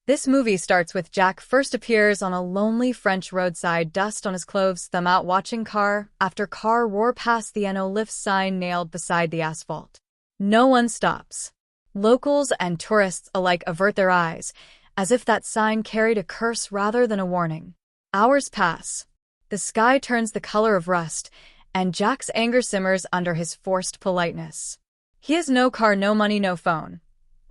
This movie starts with Jack first appears on a lonely French roadside, dust on his clothes, thumb out watching car after car roar past the no lift sign nailed beside the asphalt. No one stops. Locals and tourists alike avert their eyes, as if that sign carried a curse rather than a warning. Hours pass. The sky turns the color of rust, and Jack's anger simmers under his forced politeness. He has no car, no money, no phone.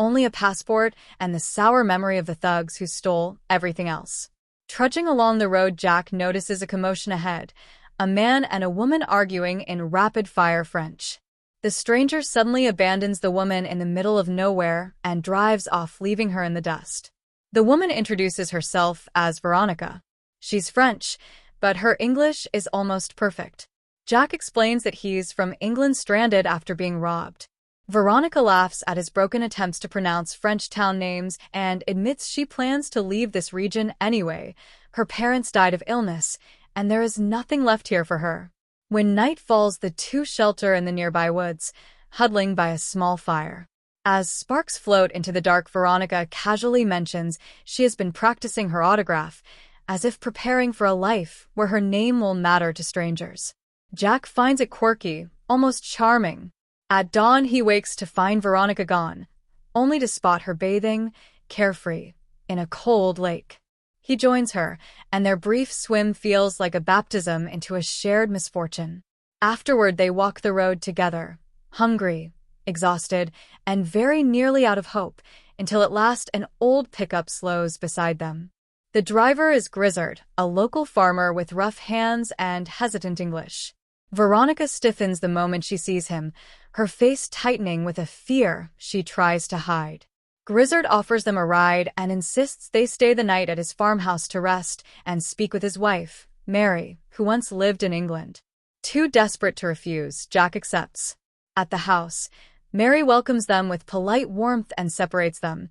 Only a passport and the sour memory of the thugs who stole everything else. Trudging along the road, Jack notices a commotion ahead, a man and a woman arguing in rapid-fire French. The stranger suddenly abandons the woman in the middle of nowhere and drives off, leaving her in the dust. The woman introduces herself as Veronica. She's French, but her English is almost perfect. Jack explains that he's from England, stranded after being robbed. Veronica laughs at his broken attempts to pronounce French town names and admits she plans to leave this region anyway. Her parents died of illness, and there is nothing left here for her. When night falls, the two shelter in the nearby woods, huddling by a small fire. As sparks float into the dark, Veronica casually mentions she has been practicing her autograph, as if preparing for a life where her name will matter to strangers. Jack finds it quirky, almost charming. At dawn, he wakes to find Veronica gone, only to spot her bathing, carefree, in a cold lake. He joins her, and their brief swim feels like a baptism into a shared misfortune. Afterward, they walk the road together, hungry, exhausted, and very nearly out of hope, until at last an old pickup slows beside them. The driver is Grizzard, a local farmer with rough hands and hesitant English. Veronica stiffens the moment she sees him, her face tightening with a fear she tries to hide. Grizzard offers them a ride and insists they stay the night at his farmhouse to rest and speak with his wife, Mary, who once lived in England. Too desperate to refuse, Jack accepts. At the house, Mary welcomes them with polite warmth and separates them,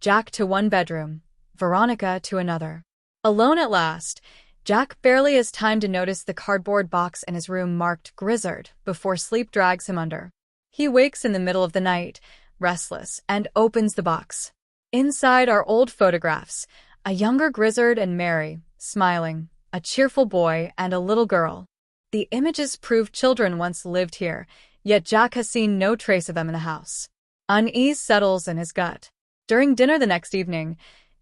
Jack to one bedroom, Veronica to another. Alone at last, Jack barely has time to notice the cardboard box in his room marked Grizzard before sleep drags him under. He wakes in the middle of the night, restless, and opens the box. Inside are old photographs, a younger Grizzard and Mary, smiling, a cheerful boy, and a little girl. The images prove children once lived here, yet Jack has seen no trace of them in the house. Unease settles in his gut. During dinner the next evening,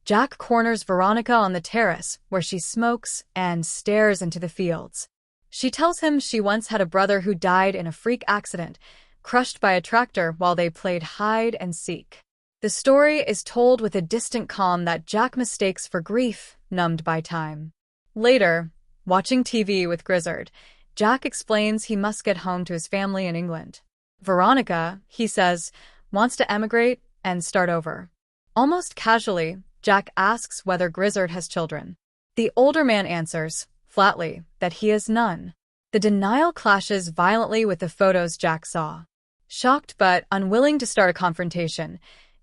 Jack corners Veronica on the terrace, where she smokes and stares into the fields. She tells him she once had a brother who died in a freak accident, crushed by a tractor while they played hide and seek. The story is told with a distant calm that Jack mistakes for grief, numbed by time. Later, watching TV with Grizzard, Jack explains he must get home to his family in England. Veronica, he says, wants to emigrate and start over. Almost casually, Jack asks whether Grizzard has children. The older man answers, flatly, that he has none. The denial clashes violently with the photos Jack saw. Shocked but unwilling to start a confrontation,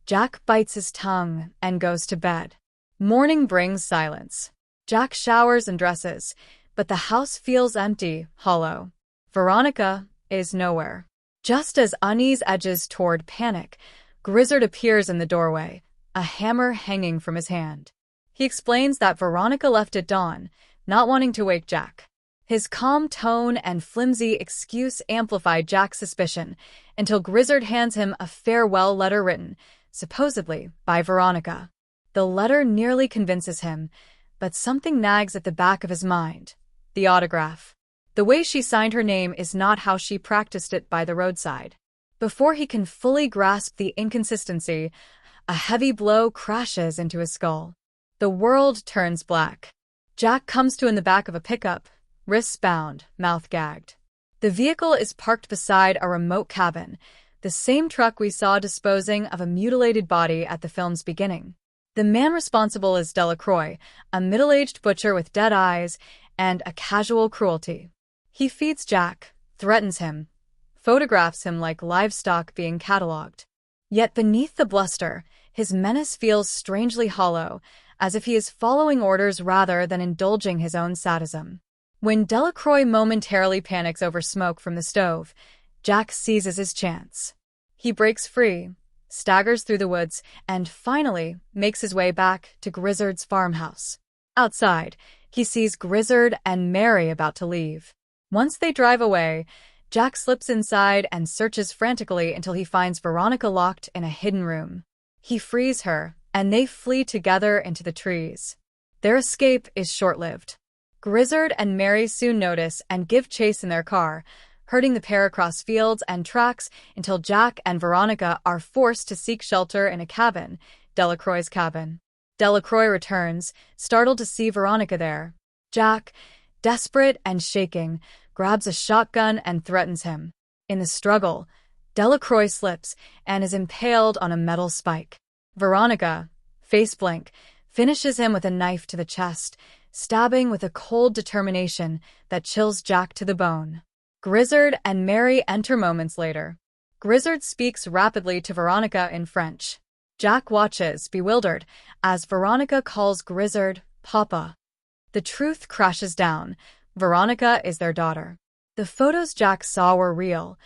Jack bites his tongue and goes to bed. Morning brings silence. Jack showers and dresses, but the house feels empty, hollow. Veronica is nowhere. Just as unease edges toward panic, Grizzard appears in the doorway, a hammer hanging from his hand. He explains that Veronica left at dawn, not wanting to wake Jack. His calm tone and flimsy excuse amplify Jack's suspicion until Grizzard hands him a farewell letter written, supposedly, by Veronica. The letter nearly convinces him, but something nags at the back of his mind. The autograph. The way she signed her name is not how she practiced it by the roadside. Before he can fully grasp the inconsistency, a heavy blow crashes into his skull. The world turns black. Jack comes to in the back of a pickup, wrists bound, mouth gagged. The vehicle is parked beside a remote cabin, the same truck we saw disposing of a mutilated body at the film's beginning. The man responsible is Delacroix, a middle-aged butcher with dead eyes and a casual cruelty. He feeds Jack, threatens him, photographs him like livestock being catalogued. Yet beneath the bluster, his menace feels strangely hollow, as if he is following orders rather than indulging his own sadism. When Delacroix momentarily panics over smoke from the stove, Jack seizes his chance. He breaks free, staggers through the woods, and finally makes his way back to Grizzard's farmhouse. Outside, he sees Grizzard and Mary about to leave. Once they drive away, Jack slips inside and searches frantically until he finds Veronica locked in a hidden room. He frees her, and they flee together into the trees. Their escape is short-lived. Grizzard and Mary soon notice and give chase in their car, herding the pair across fields and tracks until Jack and Veronica are forced to seek shelter in a cabin, Delacroix's cabin. Delacroix returns, startled to see Veronica there. Jack, desperate and shaking, grabs a shotgun and threatens him. In the struggle, Delacroix slips and is impaled on a metal spike. Veronica, face blank, finishes him with a knife to the chest, stabbing with a cold determination that chills Jack to the bone. Grizzard and Mary enter moments later. Grizzard speaks rapidly to Veronica in French. Jack watches, bewildered, as Veronica calls Grizzard Papa. The truth crashes down. Veronica is their daughter. The photos Jack saw were real.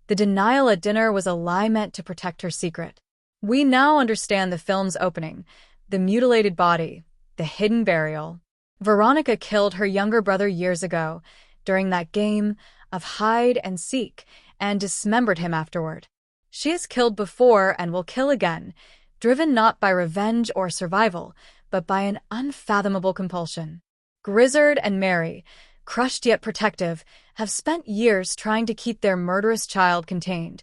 The denial at dinner was a lie meant to protect her secret. We now understand the film's opening, the mutilated body, the hidden burial. Veronica killed her younger brother years ago, during that game of hide and seek, and dismembered him afterward. She has killed before and will kill again, driven not by revenge or survival, but by an unfathomable compulsion. Grizzard and Mary, crushed yet protective, have spent years trying to keep their murderous child contained,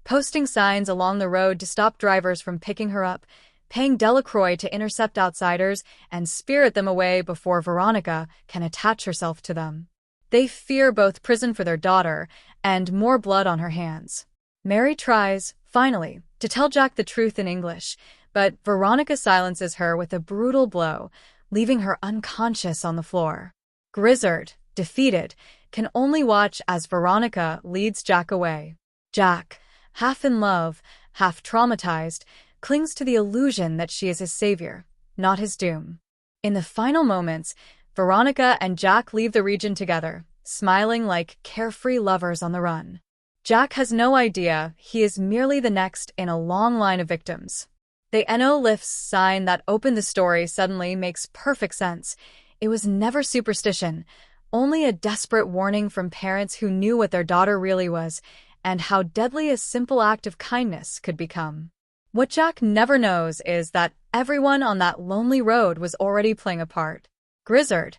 posting signs along the road to stop drivers from picking her up, paying Delacroix to intercept outsiders and spirit them away before Veronica can attach herself to them. They fear both prison for their daughter and more blood on her hands. Mary tries, finally, to tell Jack the truth in English, but Veronica silences her with a brutal blow, leaving her unconscious on the floor. Grizzard, defeated, can only watch as Veronica leads Jack away. Jack, half in love, half traumatized, clings to the illusion that she is his savior, not his doom. In the final moments, Veronica and Jack leave the region together, smiling like carefree lovers on the run. Jack has no idea he is merely the next in a long line of victims. The NO Lifts sign that opened the story suddenly makes perfect sense. It was never superstition, only a desperate warning from parents who knew what their daughter really was and how deadly a simple act of kindness could become. What Jack never knows is that everyone on that lonely road was already playing a part. Grizzard,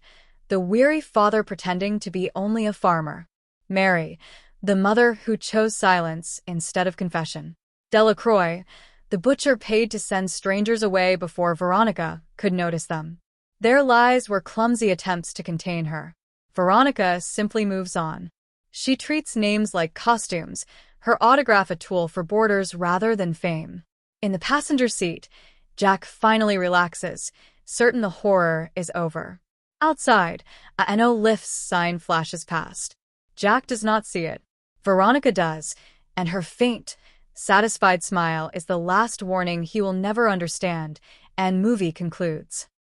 the weary father pretending to be only a farmer. Mary, the mother who chose silence instead of confession. Delacroix, the butcher paid to send strangers away before Veronica could notice them. Their lies were clumsy attempts to contain her. Veronica simply moves on. She treats names like costumes, her autograph a tool for boarders rather than fame. In the passenger seat, Jack finally relaxes, certain the horror is over. Outside, a NO Lifts sign flashes past. Jack does not see it. Veronica does, and her faint, satisfied smile is the last warning he will never understand, and movie concludes.